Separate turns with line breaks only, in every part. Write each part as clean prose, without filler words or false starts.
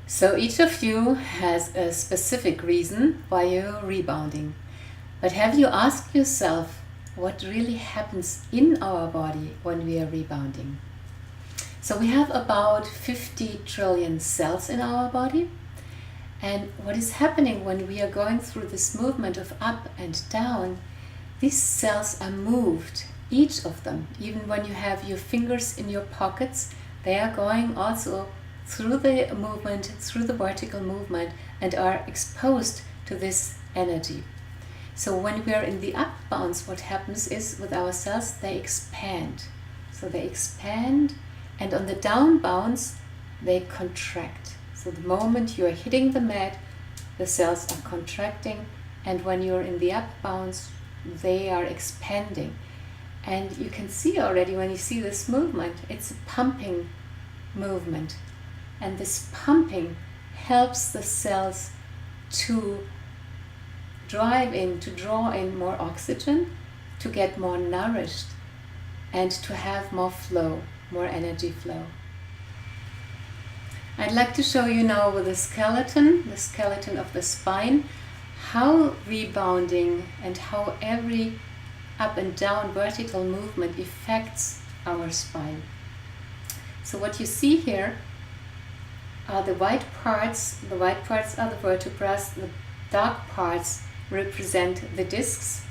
So each of you has a specific reason why you're rebounding. But have you asked yourself what really happens in our body when we are rebounding? So we have about 50 trillion cells in our body. And what is happening when we are going through this movement of up and down, these cells are moved, each of them. Even when you have your fingers in your pockets, they are going also through the movement, through the vertical movement, and are exposed to this energy. So when we are in the up bounce, what happens is with our cells, they expand. So they expand, and on the down bounce, they contract. So the moment you are hitting the mat, the cells are contracting, and when you're in the up bounce, they are expanding. And you can see already when you see this movement, it's a pumping movement. And this pumping helps the cells to draw in more oxygen, to get more nourished, and to have more flow, more energy flow. I'd like to show you now with the skeleton of the spine, how rebounding and how every up and down vertical movement affects our spine. So what you see here are the white parts. The white parts are the vertebrae. The dark parts represent the discs.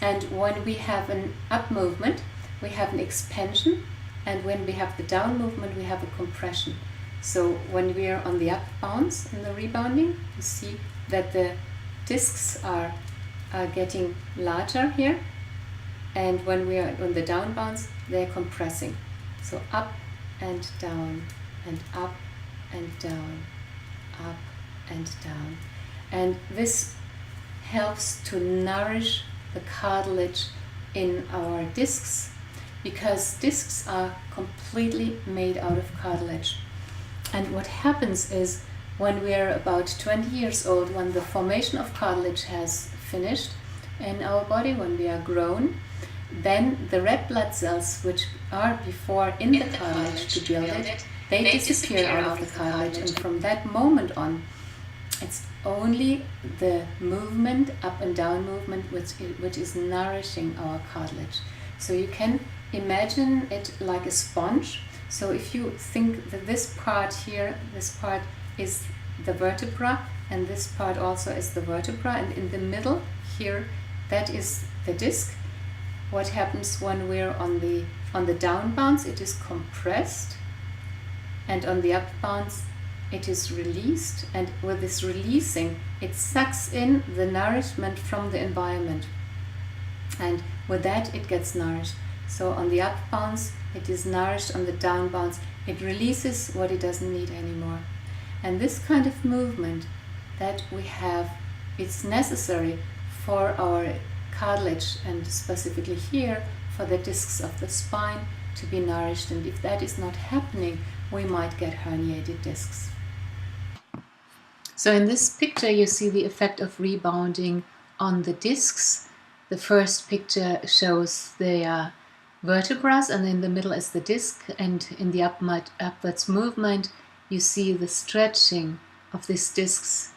And when we have an up movement, we have an expansion. And when we have the down movement, we have a compression. So when we are on the up bounce in the rebounding, you see that the discs are getting larger here. And when we are on the down bounce, they're compressing. So up and down and up and down, up and down. And this helps to nourish the cartilage in our discs, because discs are completely made out of cartilage. And what happens is when we are about 20 years old, when the formation of cartilage has finished in our body, when we are grown, then the red blood cells, which are before in the cartilage to build it, they disappear out of the cartilage, and from that moment on, it's only the movement, up and down movement, which is nourishing our cartilage. So you can imagine it like a sponge. So if you think that this part here, this part is the vertebra, and this part also is the vertebra, and in the middle here, that is the disc. What happens when we're on the down bounce? It is compressed, and on the up bounce, it is released. And with this releasing, it sucks in the nourishment from the environment, and with that, it gets nourished. So on the up bounce, it is nourished. On the down bounce, it releases what it doesn't need anymore. And this kind of movement that we have, it's necessary for our cartilage, and specifically here for the discs of the spine to be nourished. And if that is not happening, we might get herniated discs. So in this picture, you see the effect of rebounding on the discs. The first picture shows the vertebrae, and in the middle is the disc, and in the upwards movement, you see the stretching of these discs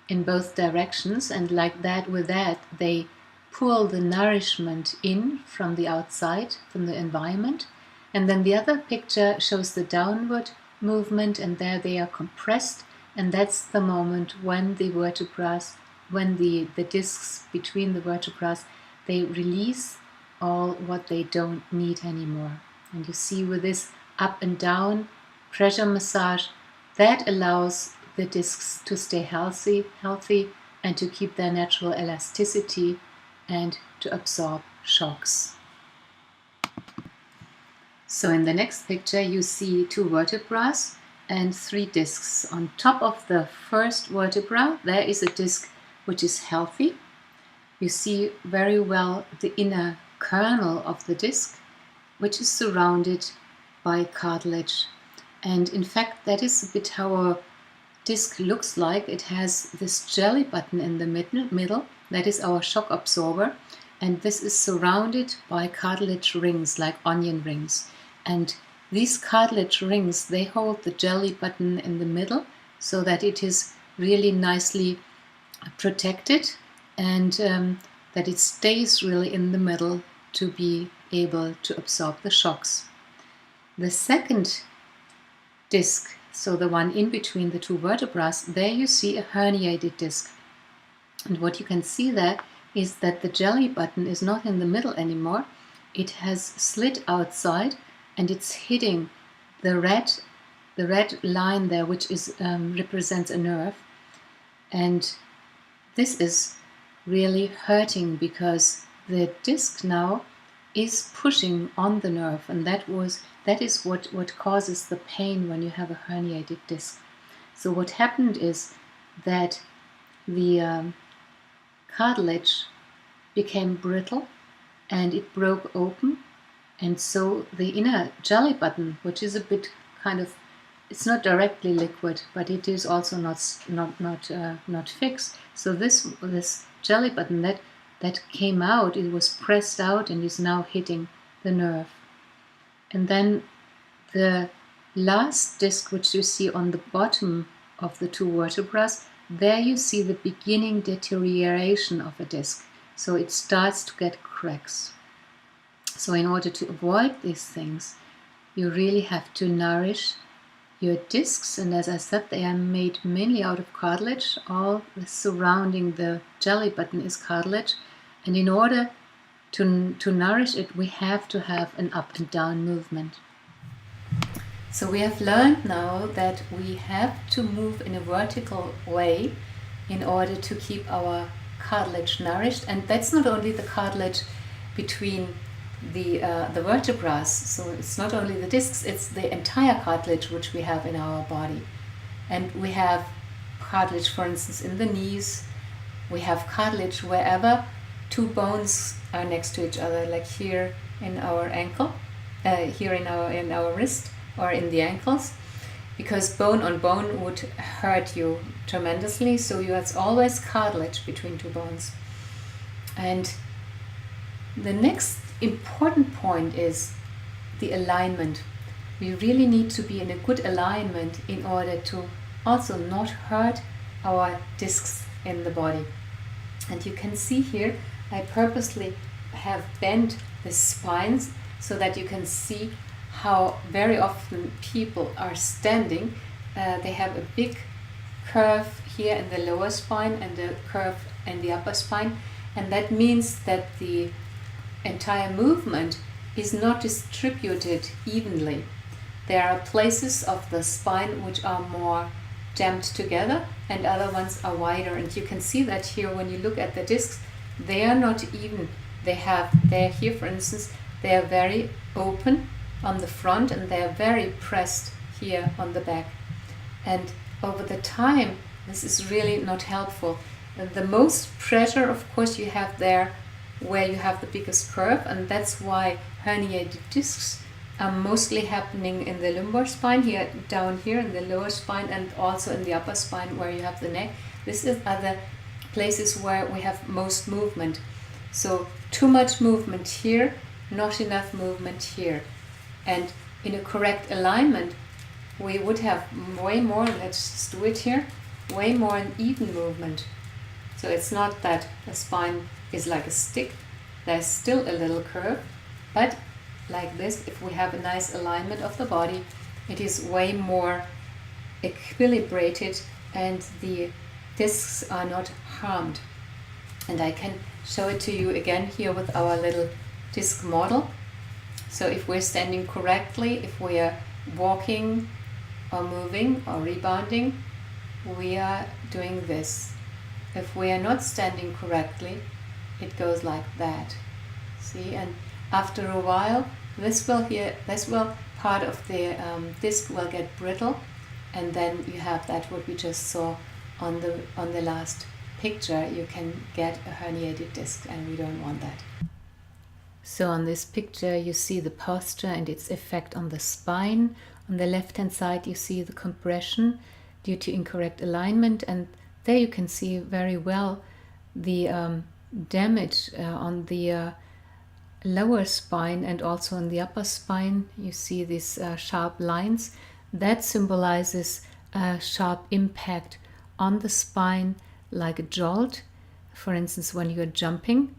in both directions, and like that, with that, they pull the nourishment in from the outside, from the environment. And then the other picture shows the downward movement, and there they are compressed, and that's the moment when the vertebrae, when the discs between the vertebrae, they release all what they don't need anymore. And you see with this up and down pressure massage, that allows the discs to stay healthy, and to keep their natural elasticity and to absorb shocks. So in the next picture, you see two vertebrae and three discs. On top of the first vertebra, there is a disc which is healthy. You see very well the inner kernel of the disc, which is surrounded by cartilage. And in fact, that is a bit how a disc looks like. It has this jelly button in the middle. That is our shock absorber. And this is surrounded by cartilage rings, like onion rings. And these cartilage rings, they hold the jelly button in the middle, so that it is really nicely protected, and that it stays really in the middle to be able to absorb the shocks. The second disc, so the one in between the two vertebrae, there you see a herniated disc. And what you can see there is that the jelly button is not in the middle anymore. It has slid outside, and it's hitting the red line there, which is represents a nerve. And this is really hurting because the disc now is pushing on the nerve, and that is what causes the pain when you have a herniated disc. So what happened is that the cartilage became brittle and it broke open, and so the inner jelly button, which is a bit kind of, it's not directly liquid, but it is also not fixed. So this jelly button that came out, it was pressed out and is now hitting the nerve. And then the last disc, which you see on the bottom of the two vertebrae, there you see the beginning deterioration of a disc. So it starts to get cracks. So in order to avoid these things, you really have to nourish your discs, and as I said, they are made mainly out of cartilage. All surrounding the jelly button is cartilage, and in order to nourish it, we have to have an up and down movement. So we have learned now that we have to move in a vertical way in order to keep our cartilage nourished, and that's not only the cartilage between the vertebrae, so it's not only the discs, it's the entire cartilage which we have in our body. And we have cartilage, for instance, in the knees. We have cartilage wherever two bones are next to each other, like here in our ankle, here in our wrist, or in the ankles, because bone on bone would hurt you tremendously. So you have always cartilage between two bones. And the next important point is the alignment. We really need to be in a good alignment in order to also not hurt our discs in the body. And you can see here, I purposely have bent the spines so that you can see how very often people are standing. They have a big curve here in the lower spine and a curve in the upper spine, and that means that the entire movement is not distributed evenly. There are places of the spine which are more jammed together and other ones are wider, and you can see that here when you look at the discs, they are not even. They're here, for instance, they are very open on the front and they are very pressed here on the back, and over the time this is really not helpful. And the most pressure, of course, you have there where you have the biggest curve, and that's why herniated discs are mostly happening in the lumbar spine, here down here in the lower spine, and also in the upper spine where you have the neck. This is other places where we have most movement. So too much movement here, not enough movement here. And in a correct alignment, we would have way more, let's just do it here, way more an even movement. So it's not that the spine is like a stick, there's still a little curve, but like this, if we have a nice alignment of the body, it is way more equilibrated and the discs are not harmed. And I can show it to you again here with our little disc model. So if we're standing correctly, if we are walking or moving or rebounding, we are doing this. If we are not standing correctly, it goes like that. See, and after a while, this will part of the disc will get brittle, and then you have that what we just saw on the last picture. You can get a herniated disc, and we don't want that. So on this picture you see the posture and its effect on the spine. On the left hand side you see the compression due to incorrect alignment, and there you can see very well the damage on the lower spine and also on the upper spine. You see these sharp lines. That symbolizes a sharp impact on the spine, like a jolt, for instance, when you're jumping.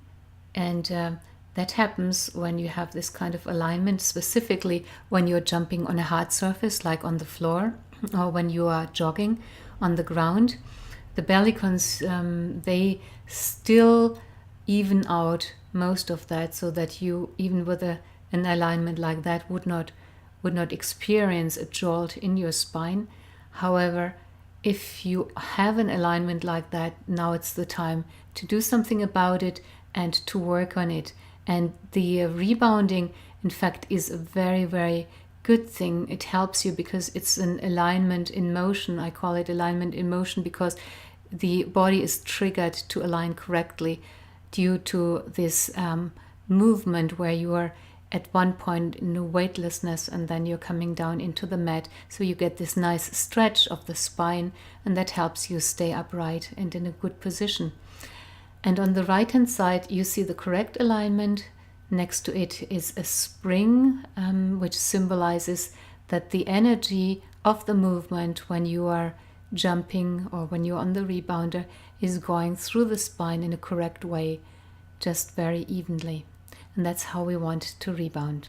And that happens when you have this kind of alignment, specifically when you're jumping on a hard surface, like on the floor, or when you are jogging on the ground. The bellicons, they still even out most of that, so that you, even with an alignment like that, would not experience a jolt in your spine. However, if you have an alignment like that, now it's the time to do something about it and to work on it. And the rebounding, in fact, is a very, very good thing. It helps you because it's an alignment in motion. I call it alignment in motion because the body is triggered to align correctly due to this movement where you are at one point in a weightlessness and then you're coming down into the mat. So you get this nice stretch of the spine, and that helps you stay upright and in a good position. And on the right hand side, you see the correct alignment. Next to it is a spring, which symbolizes that the energy of the movement when you are jumping or when you're on the rebounder is going through the spine in a correct way, just very evenly. And that's how we want to rebound.